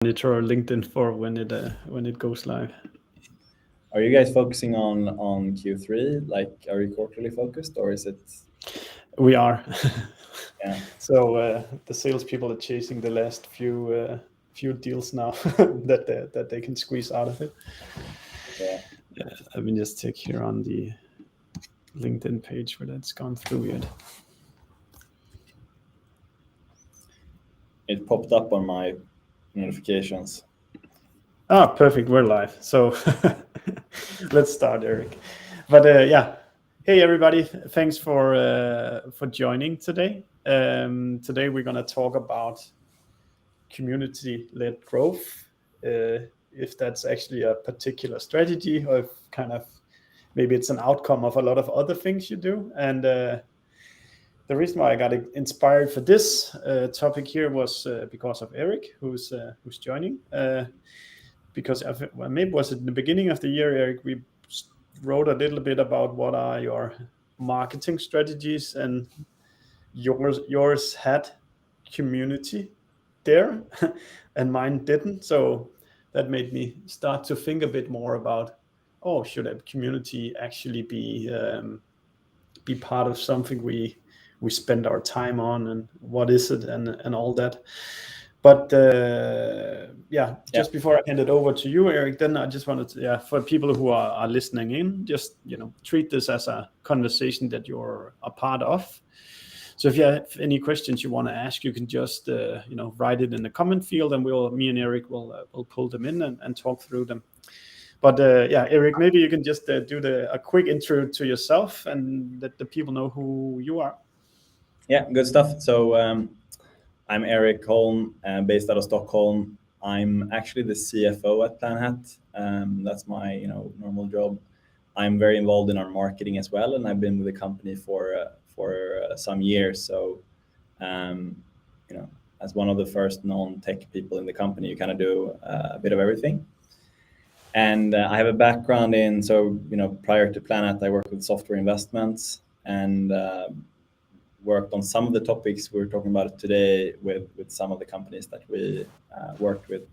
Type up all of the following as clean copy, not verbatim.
monitor LinkedIn for when it goes live. Are you guys focusing on Q3? Like, are you quarterly focused, or is it? We are. Yeah. So the salespeople are chasing the last few deals now that they can squeeze out of it. Yeah. Let me just check here on the LinkedIn page whether it's gone through yet. It popped up on my notifications. Ah, perfect. We're live. So let's start, Erik. But yeah, hey everybody, thanks for joining today. Today we're gonna talk about community-led growth. If that's actually a particular strategy, or if kind of maybe it's an outcome of a lot of other things you do. And the reason why I got inspired for this topic here was because of Erik, who's joining. Because maybe was it in the beginning of the year, Erik, we wrote a little bit about what are your marketing strategies, and yours had community there and mine didn't. So that made me start to think a bit more about, should a community actually be part of something we spend our time on, and what is it, and all that. But just before I hand it over to you, Erik, then I just wanted to, for people who are listening in, just treat this as a conversation that you're a part of. So if you have any questions you want to ask, you can just write it in the comment field, and me and Erik will pull them in and talk through them. But Erik, maybe you can just do a quick intro to yourself and let the people know who you are. Yeah, good stuff. So I'm Erik Holm, based out of Stockholm. I'm actually the CFO at Planhat. That's my normal job. I'm very involved in our marketing as well, and I've been with the company for some years. So as one of the first non-tech people in the company, you kind of do a bit of everything. And I have a background prior to Planhat, I worked with software investments and worked on some of the topics we're talking about today with some of the companies that we worked with.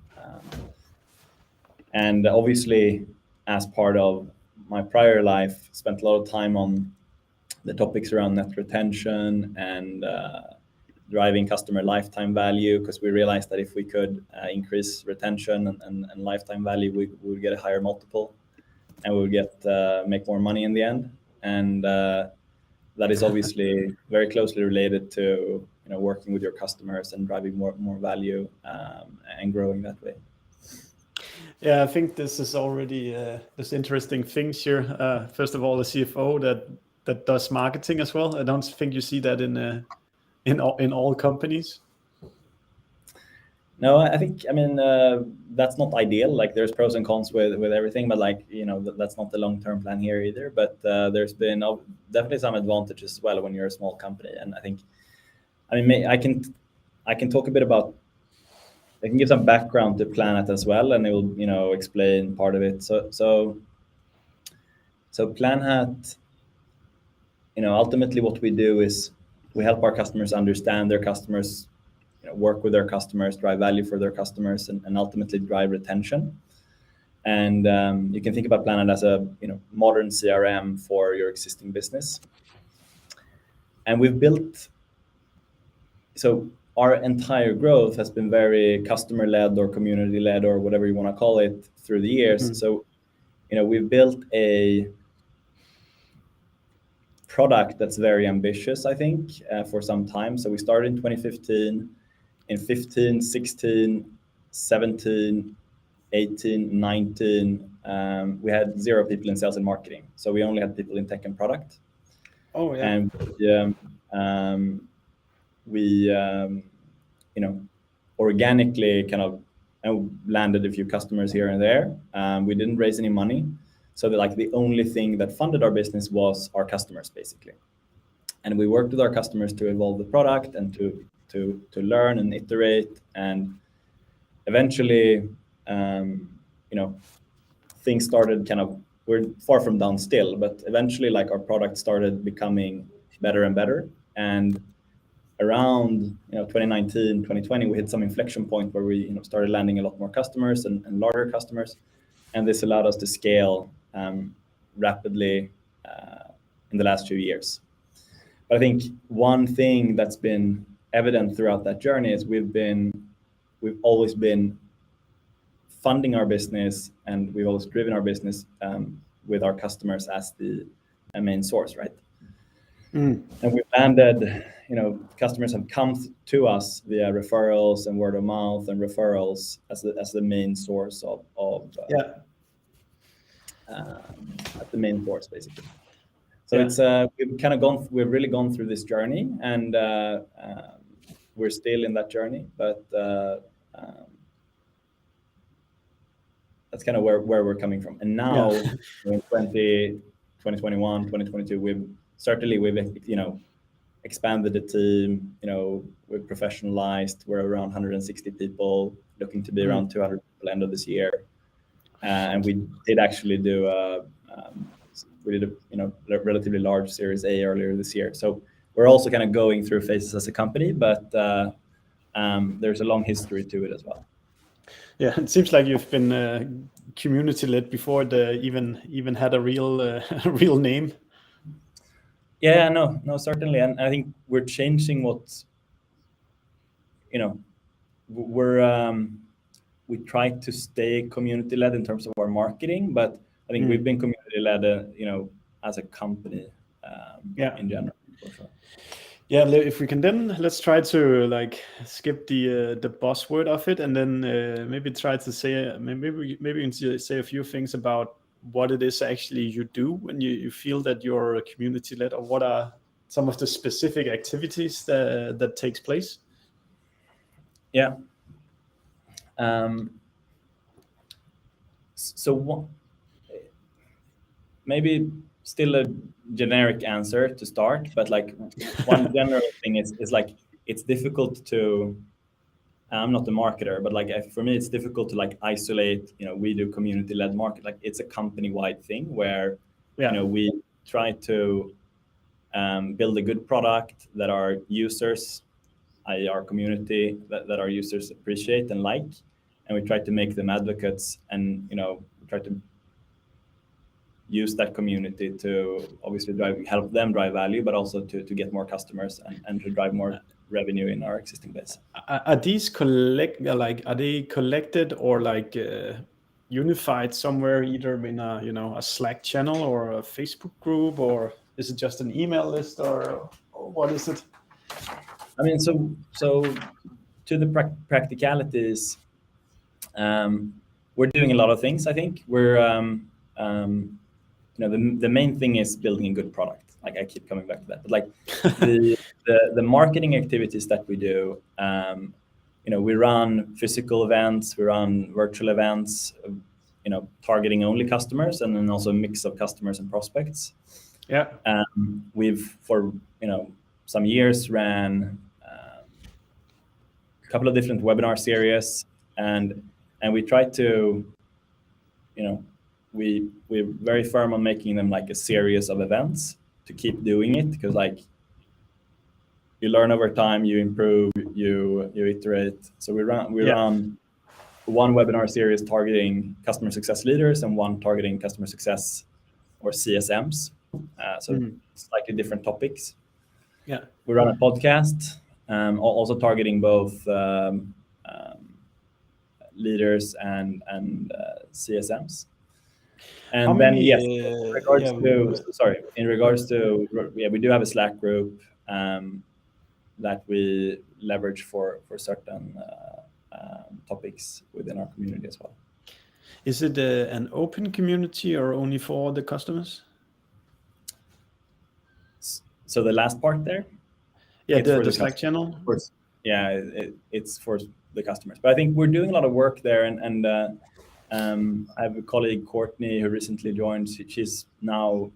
And obviously, as part of my prior life, spent a lot of time on the topics around net retention and driving customer lifetime value, because we realized that if we could increase retention and lifetime value, we would get a higher multiple, and we would make more money in the end. And that is obviously very closely related to working with your customers and driving more value and growing that way. Yeah, I think this is already this interesting things here. First of all, the CFO that does marketing as well. I don't think you see that in all companies. No, I mean that's not ideal. Like, there's pros and cons with everything, but that's not the long-term plan here either. But there's been definitely some advantages as well when you're a small company. And I can talk a bit about. I can give some background to Planhat as well, and it will explain part of it. So Planhat, ultimately what we do is we help our customers understand their customers, work with their customers, drive value for their customers, and ultimately drive retention. And you can think about Planhat as a modern CRM for your existing business. And we've built, so our entire growth has been very customer-led or community-led or whatever you want to call it through the years. Mm-hmm. So we've built a product that's very ambitious, I think, for some time. So we started in 2015. In 15, 16, 17, 18, 19, we had 0 people in sales and marketing. So we only had people in tech and product. Oh, yeah. And we organically kind of landed a few customers here and there. We didn't raise any money. So the only thing that funded our business was our customers, basically. And we worked with our customers to evolve the product and to learn and iterate, and eventually things started we're far from done still, but eventually our product started becoming better and better. And around 2019, 2020, we hit some inflection point where we started landing a lot more customers and larger customers, and this allowed us to scale rapidly in the last few years. But I think one thing that's been evident throughout that journey is we've always been funding our business, and we've always driven our business with our customers as the main source, right? And we've landed, customers have come to us via referrals and word of mouth and referrals as the main source as the main source, basically. So it's we've really gone through this journey, and we're still in that journey, but that's kind of where we're coming from. And now in 2021, 2022, we've expanded the team, we've professionalized, we're around 160 people, looking to be around 200 people end of this year. And we did actually do a relatively large Series A earlier this year. So we're also kind of going through phases as a company, but there's a long history to it as well. Yeah, it seems like you've been community-led before it even had a real name. Yeah, no, certainly. And I think we're changing we try to stay community-led in terms of our marketing, but I think we've been community-led, as a company in general, for sure. Yeah, if we can then let's try to skip the buzzword of it, and then maybe try to say maybe you can say a few things about what it is actually you do when you feel that you're community-led, or what are some of the specific activities that takes place. Yeah. So maybe still a generic answer to start, but one general thing is it's difficult to. I'm not a marketer, but for me, it's difficult to isolate. We do community-led market. It's a company-wide thing where we try to build a good product that our users, i.e. our community, that our users appreciate and like, and we try to make them advocates, and we try to use that community to obviously help them drive value, but also to get more customers and to drive more revenue in our existing base. Are these are they collected or unified somewhere, either in a Slack channel or a Facebook group, or is it just an email list, or what is it? I mean, so to the practicalities, we're doing a lot of things. I think we're the main thing is building a good product. I keep coming back to that, but the marketing activities that we do, we run physical events, we run virtual events, targeting only customers, and then also a mix of customers and prospects. Yeah. We've for some years ran a couple of different webinar series, and we try to we're very firm on making them a series of events to keep doing it, because you learn over time, you improve, you iterate. So we run one webinar series targeting customer success leaders and one targeting customer success or CSMs. Slightly different topics. Yeah. We run a podcast, also targeting both leaders and CSMs. And then in regards to we do have a Slack group that we leverage for certain topics within our community as well. Is it an open community or only for the customers? So the last part there? Yeah, the Slack channel? Of course. Yeah, it's for the customers. But I think we're doing a lot of work there, and I have a colleague, Courtney, who recently joined. She's now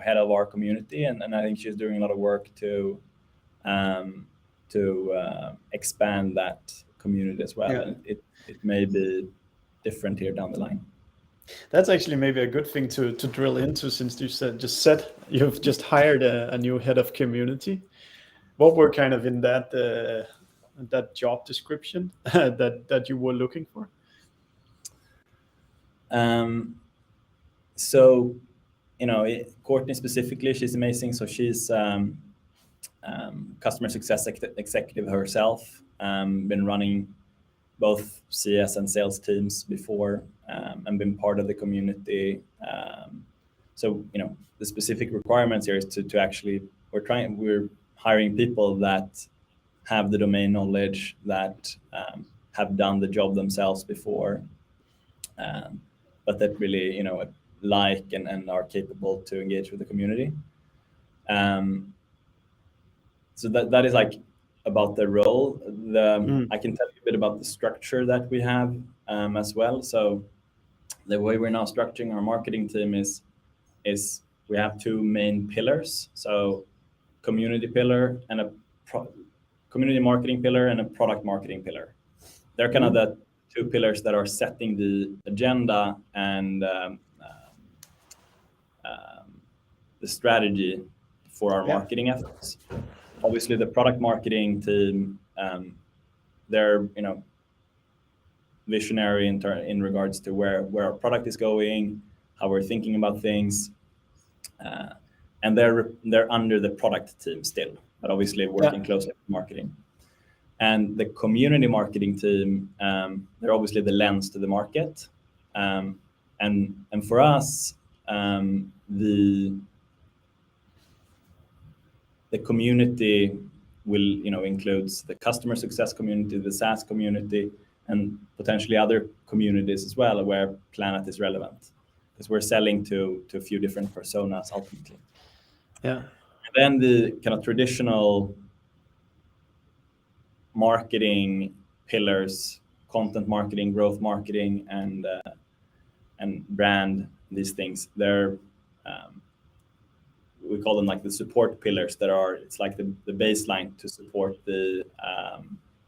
head of our community, and I think she's doing a lot of work to expand that community as well. Yeah. And it may be different here down the line. That's actually maybe a good thing to drill into, since you said you've just hired a new head of community. what were kind of in that job description that you were looking for? So, Courtney specifically, she's amazing. So she's customer success executive herself, been running both CS and sales teams before, and been part of the community. So, the specific requirements here is to actually, we're hiring people that have the domain knowledge, that have done the job themselves before, but that really, like and are capable to engage with the community. So that is like about the role. I can tell you a bit about the structure that we have as well. So the way we're now structuring our marketing team is we have two main pillars. So community pillar and a community marketing pillar and a product marketing pillar. They're kind of the two pillars that are setting the agenda and the strategy for our marketing efforts. Obviously, the product marketing team, they're visionary in regards to where our product is going, how we're thinking about things, and they're under the product team still, but obviously working closely with marketing. And the community marketing team, they're obviously the lens to the market, and for us, the community will includes the customer success community, the SaaS community, and potentially other communities as well where Planhat is relevant, because we're selling to a few different personas ultimately. Yeah. And then the kind of traditional marketing pillars, content marketing, growth marketing, and brand, these things, they're we call them like the support pillars it's like the baseline to support the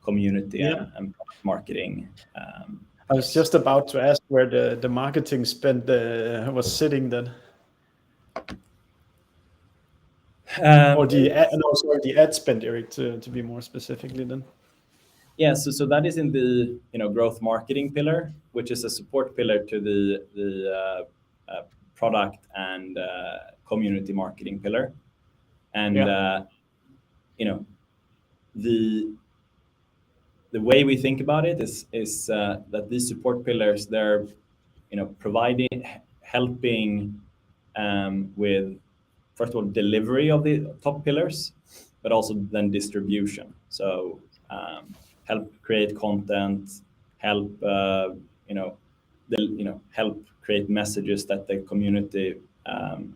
community and product marketing. I was just about to ask where the marketing spend was sitting then. Or the ad spend, Erik, to be more specifically then. Yeah, so that is in the growth marketing pillar, which is a support pillar to the product and community marketing pillar. And the way we think about it is that these support pillars, they're helping with, first of all, delivery of the top pillars, but also then distribution. So help create content, help help create messages that the community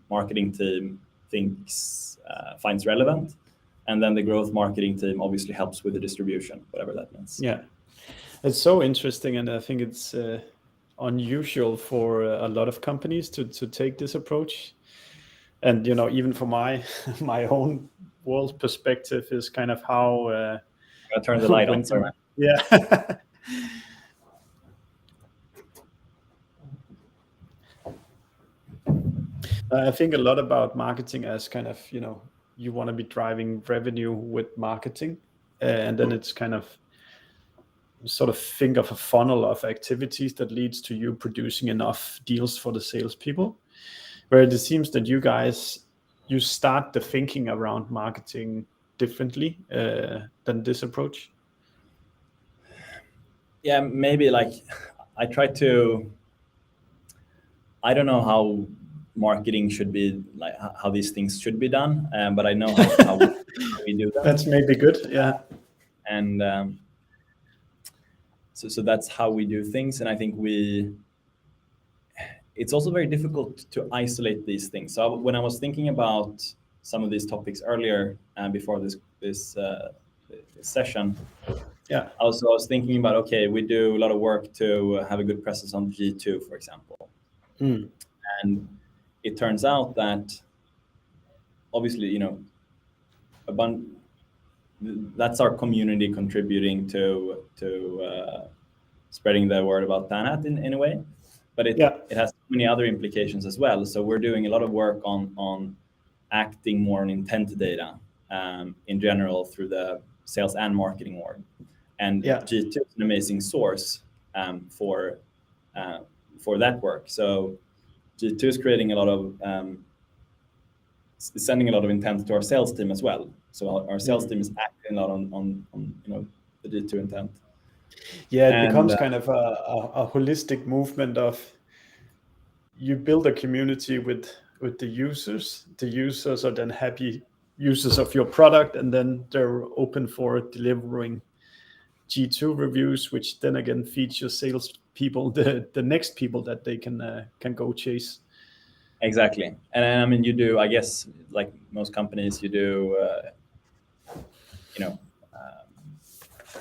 marketing team finds relevant, and then the growth marketing team obviously helps with the distribution, whatever that means. Yeah, it's so interesting, and I think it's unusual for a lot of companies to take this approach. And even from my own world perspective is kind of how I'll turn the light on. Sorry. Yeah. I think a lot about marketing as kind of, you want to be driving revenue with marketing, and then it's kind of sort of think of a funnel of activities that leads to you producing enough deals for the salespeople. Where it seems that you start the thinking around marketing differently than this approach. Yeah, maybe like I don't know how marketing should be, like how these things should be done, but I know how we do that. That's maybe good, yeah. And so that's how we do things, and I think it's also very difficult to isolate these things. So when I was thinking about some of these topics earlier before this session, I was thinking about, okay, we do a lot of work to have a good presence on G2, for example. And it turns out that obviously, that's our community contributing to spreading the word about Planhat in a way, but it has many other implications as well. So we're doing a lot of work on acting more on intent data, in general through the sales and marketing org. And G2 is an amazing source for that work. So G2 is creating a lot of sending a lot of intent to our sales team as well. So our sales team is acting a lot on the G2 intent. Yeah, it becomes kind of a holistic movement of, you build a community with the users. The users are then happy users of your product, and then they're open for delivering G2 reviews, which then again feeds your sales people the next people that they can go chase. Exactly. And I mean, you do, I guess, like most companies, you do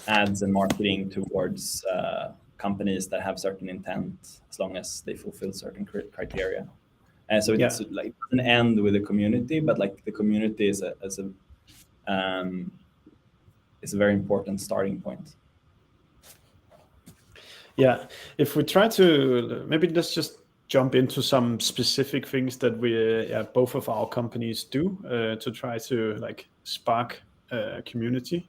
ads and marketing towards companies that have certain intent, as long as they fulfill certain criteria. And so it's like, it doesn't end with the community, but like the community is a very important starting point. Yeah, if we try to, maybe let's just jump into some specific things that we both of our companies do to try to like spark community.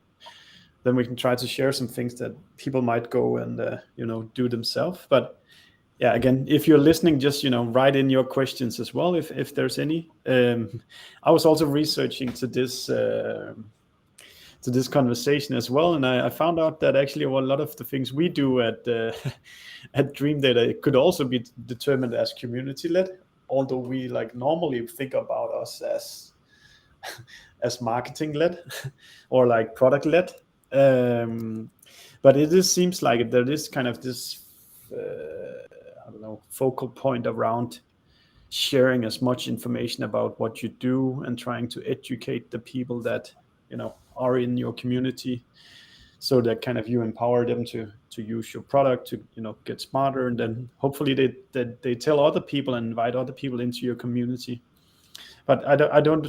Then we can try to share some things that people might go and do themselves. But yeah, again, if you're listening, just write in your questions as well if there's any. I was also researching to this conversation as well, and I found out that actually a lot of the things we do at Dreamdata, it could also be determined as community led, although we like normally think about us as marketing led or like product led. But it seems like there is kind of this focal point around sharing as much information about what you do and trying to educate the people that are in your community, so that kind of you empower them to use your product to get smarter, and then hopefully they tell other people and invite other people into your community. But I don't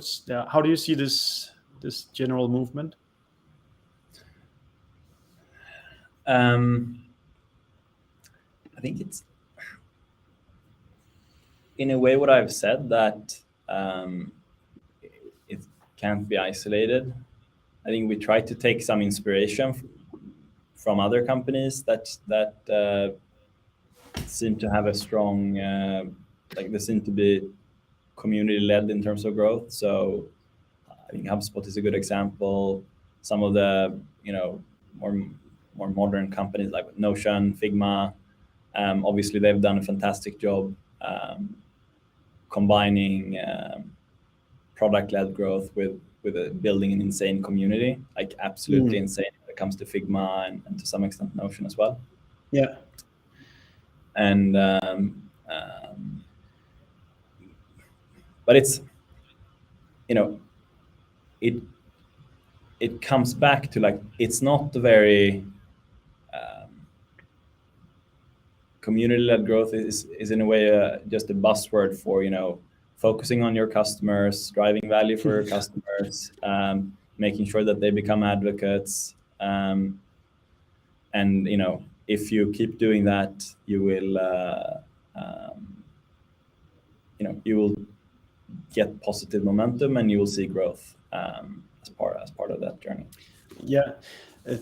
how do you see this general movement? I think it's in a way what I've said, that it can't be isolated. I think we try to take some inspiration from other companies that seem to have a strong, they seem to be community led in terms of growth. So I think HubSpot is a good example. Some of the more modern companies like Notion, Figma, obviously they've done a fantastic job combining product-led growth with building an insane community, like absolutely insane when it comes to Figma and to some extent Notion as well. Yeah. And but it's it comes back to like, it's not very community-led growth is in a way just a buzzword for focusing on your customers, driving value for your customers, making sure that they become advocates, and if you keep doing that, you will you will get positive momentum, and you will see growth as part of that journey. Yeah. A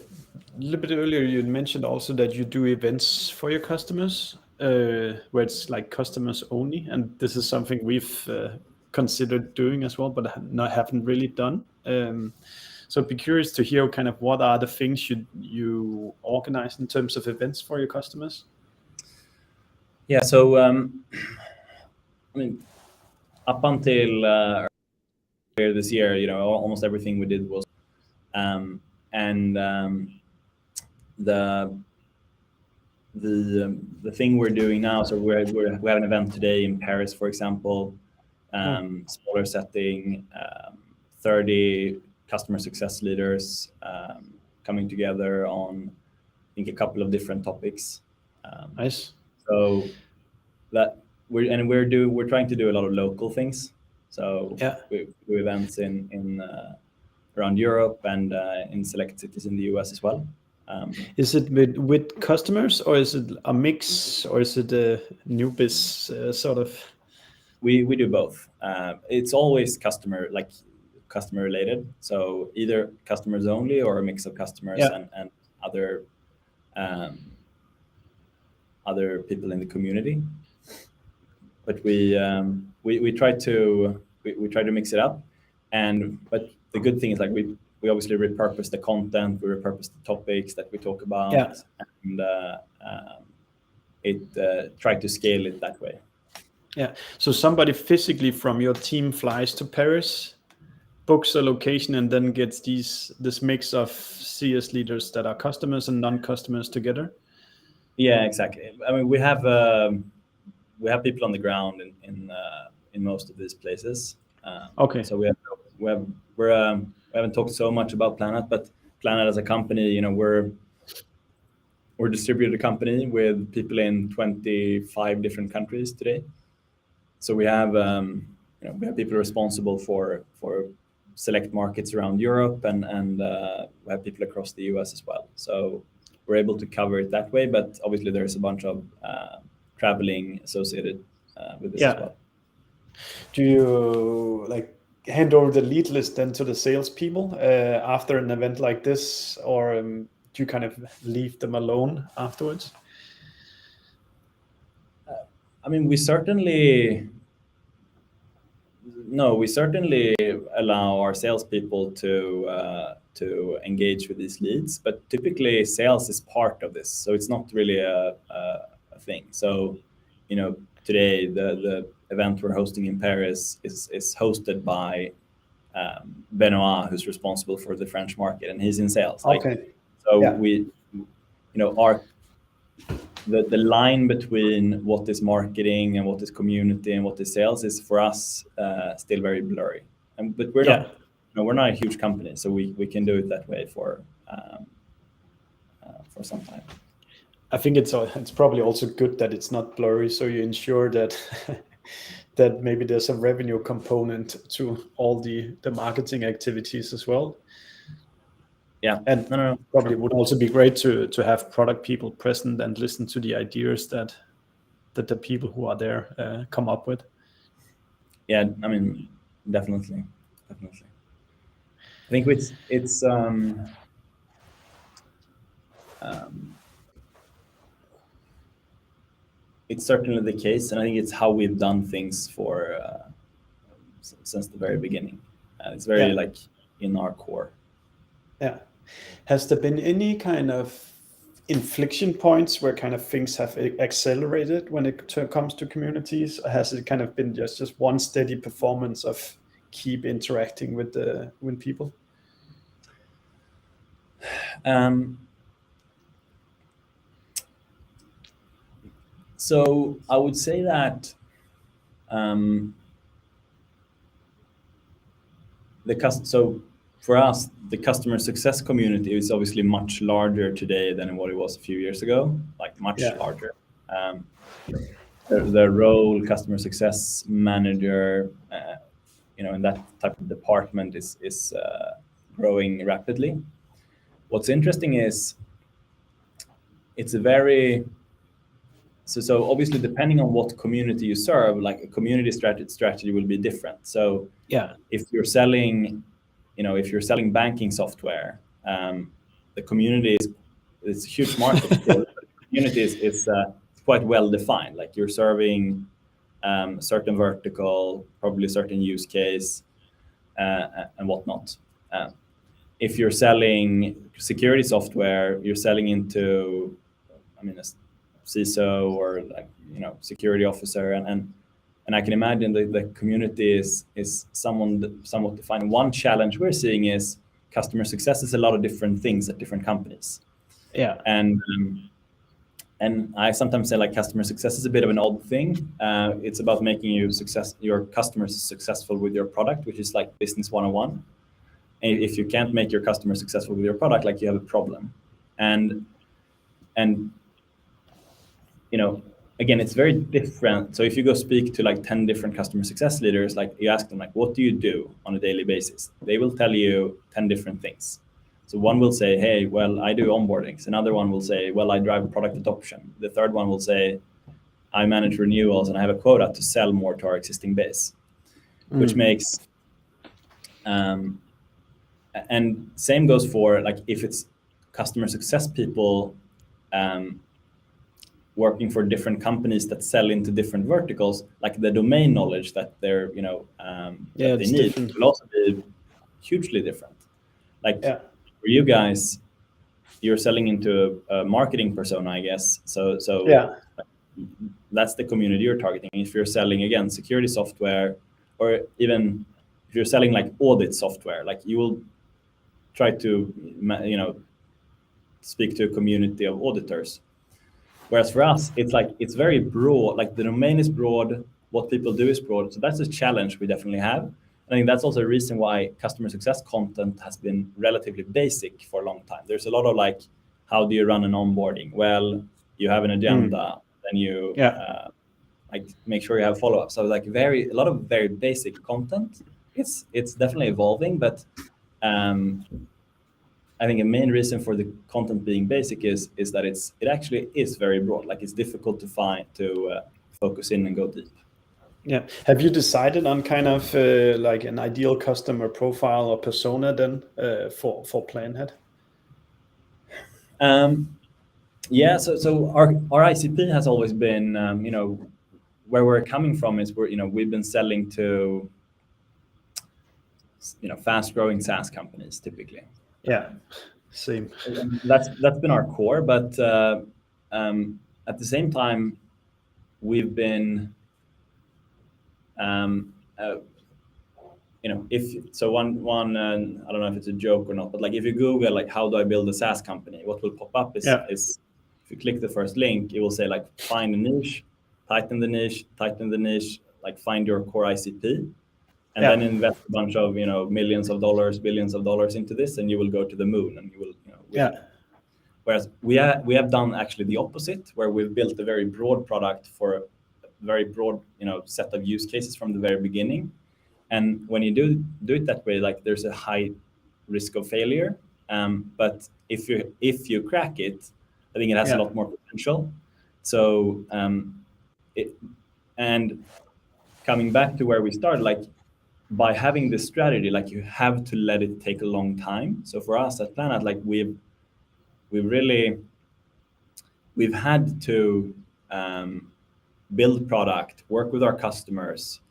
little bit earlier, you mentioned also that you do events for your customers, where it's like customers only, and this is something we've considered doing as well, but haven't really done. So I'd be curious to hear kind of what are the things you organize in terms of events for your customers? Yeah, so I mean, up until earlier this year, almost everything we did was the thing we're doing now. So we have an event today in Paris, for example, smaller setting, 30 customer success leaders coming together on, I think, a couple of different topics. Nice. So that we're trying to do a lot of local things. So we do events in around Europe and in select cities in the US as well. Is it with customers, or is it a mix, or is it a new biz sort of? We do both. It's always customer related. So either customers only or a mix of customers and other people in the community. But we try to mix it up, but the good thing is like we obviously repurpose the content, we repurpose the topics that we talk about, and try to scale it that way. Yeah. So somebody physically from your team flies to Paris, books a location, and then gets this mix of CS leaders that are customers and non-customers together. Yeah, exactly. I mean, we have people on the ground in most of these places. Okay. So we haven't talked so much about Planhat, but Planhat as a company, you know, we're a distributed company with people in 25 different countries today. So we have people responsible for select markets around Europe, and we have people across the US as well. So we're able to cover it that way, but obviously there's a bunch of traveling associated with this as well. Do you like hand over the lead list then to the salespeople after an event like this, or do you kind of leave them alone afterwards? I mean, we certainly allow our salespeople to engage with these leads, but typically sales is part of this, so it's not really a thing. So, you know, today the event we're hosting in Paris is hosted by Benoit, who's responsible for the French market, and he's in sales. Okay. We, you know, the line between what is marketing and what is community and what is sales is for us still very blurry. But we're not, you know, we're not a huge company, so we can do it that way for some time. I think it's probably also good that it's not blurry, so you ensure that that maybe there's a revenue component to all the marketing activities as well. Yeah, and probably would also be great to have product people present and listen to the ideas that the people who are there come up with. Yeah, I mean, definitely. I think it's certainly the case, and I think it's how we've done things since the very beginning. It's very like in our core. Yeah. Has there been any kind of inflection points where kind of things have accelerated when it comes to communities? Or has it kind of been just one steady performance of keep interacting with people? So I would say that for us, the customer success community is obviously much larger today than what it was a few years ago, like much larger. The role customer success manager, you know, in that type of department is growing rapidly. What's interesting is it's a very so obviously depending on what community you serve, like a community strategy will be different. So if you're selling banking software, the community is a huge market still. But the community is quite well defined. Like you're serving a certain vertical, probably a certain use case, and whatnot. If you're selling security software, you're selling into, I mean, a CISO or like, you know, security officer, and I can imagine the community is somewhat defined. One challenge we're seeing is customer success is a lot of different things at different companies. Yeah. And I sometimes say like customer success is a bit of an odd thing. It's about making your customers successful with your product, which is like business 101. And if you can't make your customer successful with your product, like you have a problem. And you know, again, it's very different. So if you go speak to like 10 different customer success leaders, like you ask them like, what do you do on a daily basis? They will tell you 10 different things. So one will say, hey, well, I do onboardings. Another one will say, well, I drive product adoption. The third one will say, I manage renewals and I have a quota to sell more to our existing base, which makes And same goes for like if it's customer success people working for different companies that sell into different verticals, like the domain knowledge that they're that they need different. will also be hugely different. Like for you guys, you're selling into a marketing persona, I guess. So that's the community you're targeting. If you're selling again security software, or even if you're selling like audit software, like you will try to speak to a community of auditors. Whereas for us, it's like it's very broad. Like the domain is broad, what people do is broad. So that's a challenge we definitely have. I think that's also a reason why customer success content has been relatively basic for a long time. There's a lot of like, how do you run an onboarding? Well, you have an agenda, then you like make sure you have follow-up. So like a lot of very basic content. It's definitely evolving, but I think a main reason for the content being basic is that it actually is very broad. Like it's difficult to focus in and go deep. Yeah. Have you decided on kind of like an ideal customer profile or persona then for Planhat? Yeah. So our ICP has always been where we're coming from is we've been selling to fast growing SaaS companies typically. Yeah. Same. That's been our core, but at the same time, we've been, one I don't know if it's a joke or not, but like if you Google like how do I build a SaaS company, what will pop up is if you click the first link, it will say like find a niche, tighten the niche, like find your core ICP. And then invest a bunch of millions of dollars, billions of dollars into this, and you will go to the moon, and you will win. Whereas we have done actually the opposite, where we've built a very broad product for a very broad set of use cases from the very beginning. And when you do it that way, like there's a high risk of failure. But if you crack it, I think it has a lot more potential. So and coming back to where we started, like, by having this strategy, like you have to let it take a long time. So for us at Planhat, like we've had to build product, work with our customers,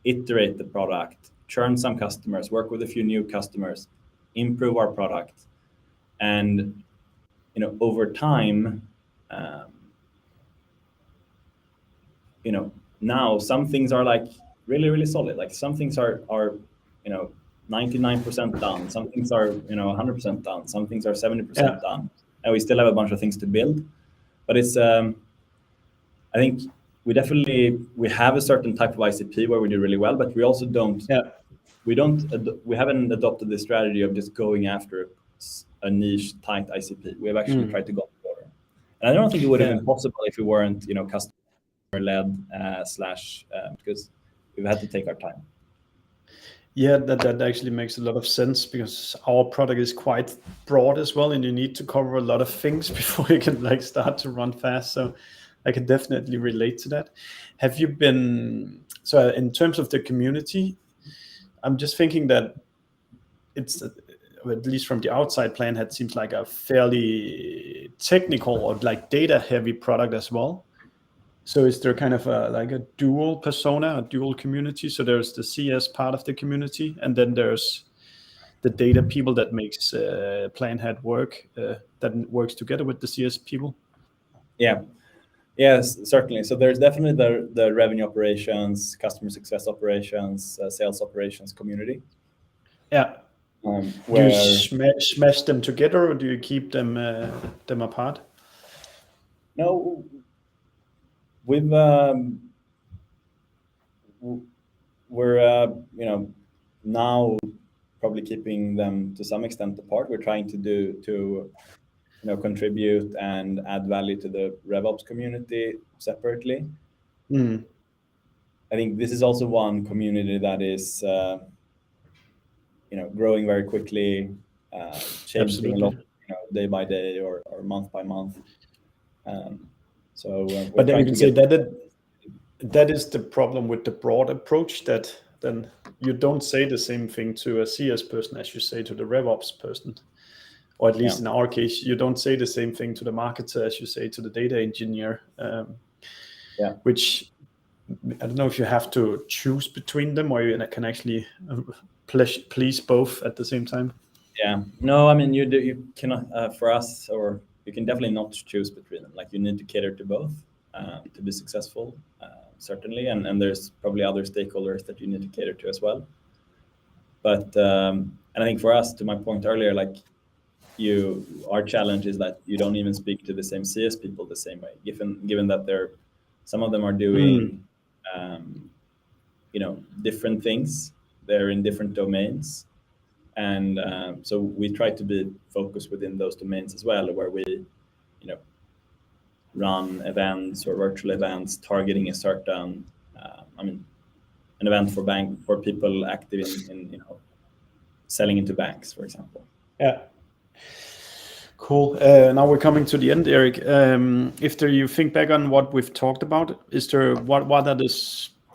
iterate the product, churn some customers, work with a few new customers, improve our product, and over time, now some things are like really, really solid. Like some things are 99% done. Some things are 100% done. Some things are 70% done, and we still have a bunch of things to build. But it's I think we have a certain type of ICP where we do really well, but we also don't. We haven't adopted the strategy of just going after a niche tight ICP. We have actually tried to go broader, and I don't think it would have been possible if we weren't customer led because we've had to take our time. Yeah, that actually makes a lot of sense, because our product is quite broad as well, and you need to cover a lot of things before you can like start to run fast. So I can definitely relate to that. Have you been, so in terms of the community, I'm just thinking that it's, at least from the outside, Planhat seems like a fairly technical or like data heavy product as well. So is there kind of like a dual persona, a dual community? So there's the CS part of the community, and then there's the data people that makes Planhat work, that works together with the CS people. Yeah, yes, certainly. So there's definitely the revenue operations, customer success operations, sales operations community. Yeah. Do you smash them together, or do you keep them apart? No. We're now probably keeping them to some extent apart. We're trying to contribute and add value to the RevOps community separately. I think this is also one community that is growing very quickly, changing a lot day by day or month by month. But then you can say that is the problem with the broad approach, that then you don't say the same thing to a CS person as you say to the RevOps person. Or at least in our case, you don't say the same thing to the marketer as you say to the data engineer. Which I don't know if you have to choose between them or you can actually please both at the same time. Yeah, no, I mean you cannot for us, or you can definitely not choose between them. Like you need to cater to both to be successful, certainly, and there's probably other stakeholders that you need to cater to as well. But and I think for us, to my point earlier, like our challenge is that you don't even speak to the same CS people the same way, given that some of them are doing different things. They're in different domains. And so we try to be focused within those domains as well, where we, run events or virtual events targeting a certain, an event for people active in selling into banks, for example. Yeah. Cool. Now we're coming to the end, Erik. If you think back on what we've talked about, is there what are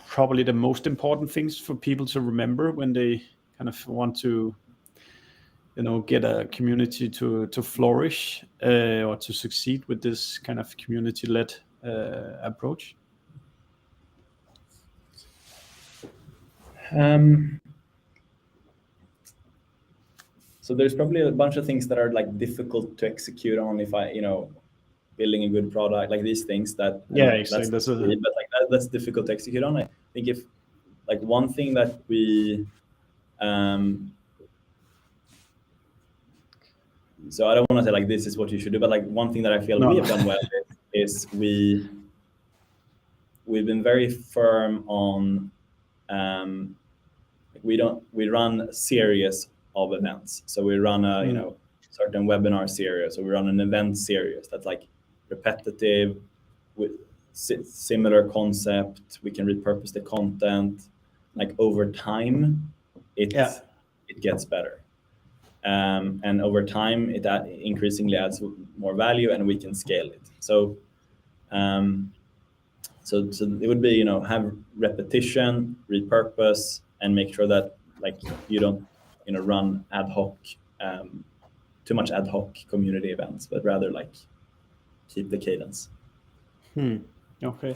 probably the most important things for people to remember when they kind of want to get a community to flourish or to succeed with this kind of community-led approach? So there's probably a bunch of things that are like difficult to execute on if building a good product, like these things that exactly. That's difficult to execute on. I think if like one thing that we so I don't want to say like this is what you should do, but like one thing that I feel we have done well is we've been very firm on we run a series of events. So we run a certain webinar series, or we run an event series that's like repetitive with similar concept. We can repurpose the content. Like over time, it gets better. And over time, it increasingly adds more value, and we can scale it. So, so it would be have repetition, repurpose, and make sure that like you don't run ad hoc, too much ad hoc community events, but rather like keep the cadence. Okay.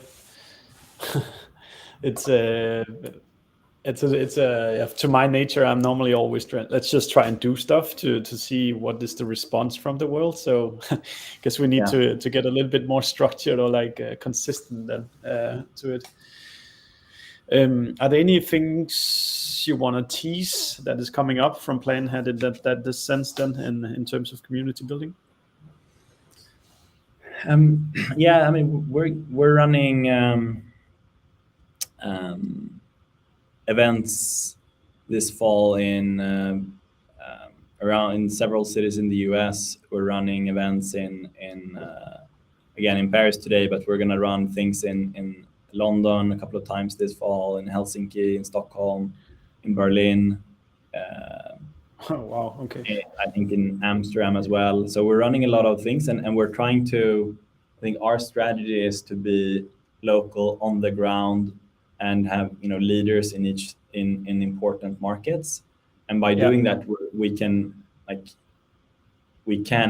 It's to my nature, I'm normally always trying, let's just try and do stuff to see what is the response from the world. So I guess we need to get a little bit more structured or like consistent then to it. Are there any things you want to tease that is coming up from Planhat in that sense then in terms of community building? Yeah, I mean we're running events this fall in several cities in the US. We're running events in again in Paris today, but we're gonna run things in London a couple of times this fall, in Helsinki, in Stockholm, in Berlin. Oh wow, okay. I think in Amsterdam as well. So we're running a lot of things, and we're trying to. I think our strategy is to be local, on the ground, and have leaders in important markets. And by doing that, we can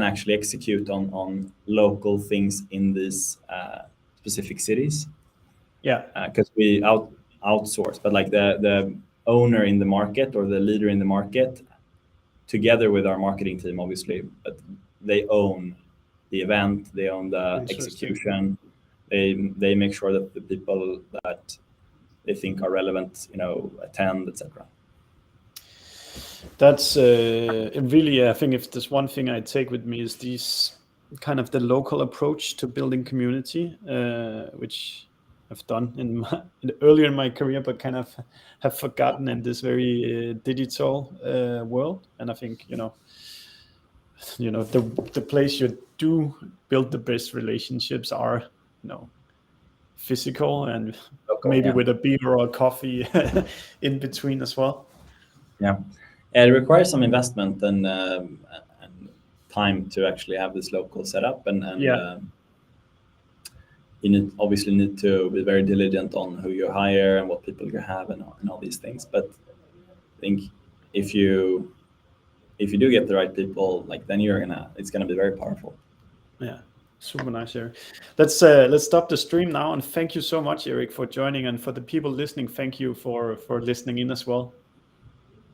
actually execute on local things in these specific cities. Because we outsource, but like the owner in the market or the leader in the market, together with our marketing team, obviously, but they own the event, they own the execution, they make sure that the people that they think are relevant, attend, etc. That's really, I think if there's one thing I take with me is these kind of the local approach to building community, which I've done earlier in my career, but kind of have forgotten in this very digital world. And I think the place you do build the best relationships are physical and local, maybe with a beer or a coffee in between as well. Yeah, it requires some investment and time to actually have this local setup, and you obviously need to be very diligent on who you hire and what people you have and all these things. But I think if you do get the right people, like then it's gonna be very powerful. Yeah, super nice, Erik. Let's stop the stream now, and thank you so much, Erik, for joining, and for the people listening, thank you for listening in as well.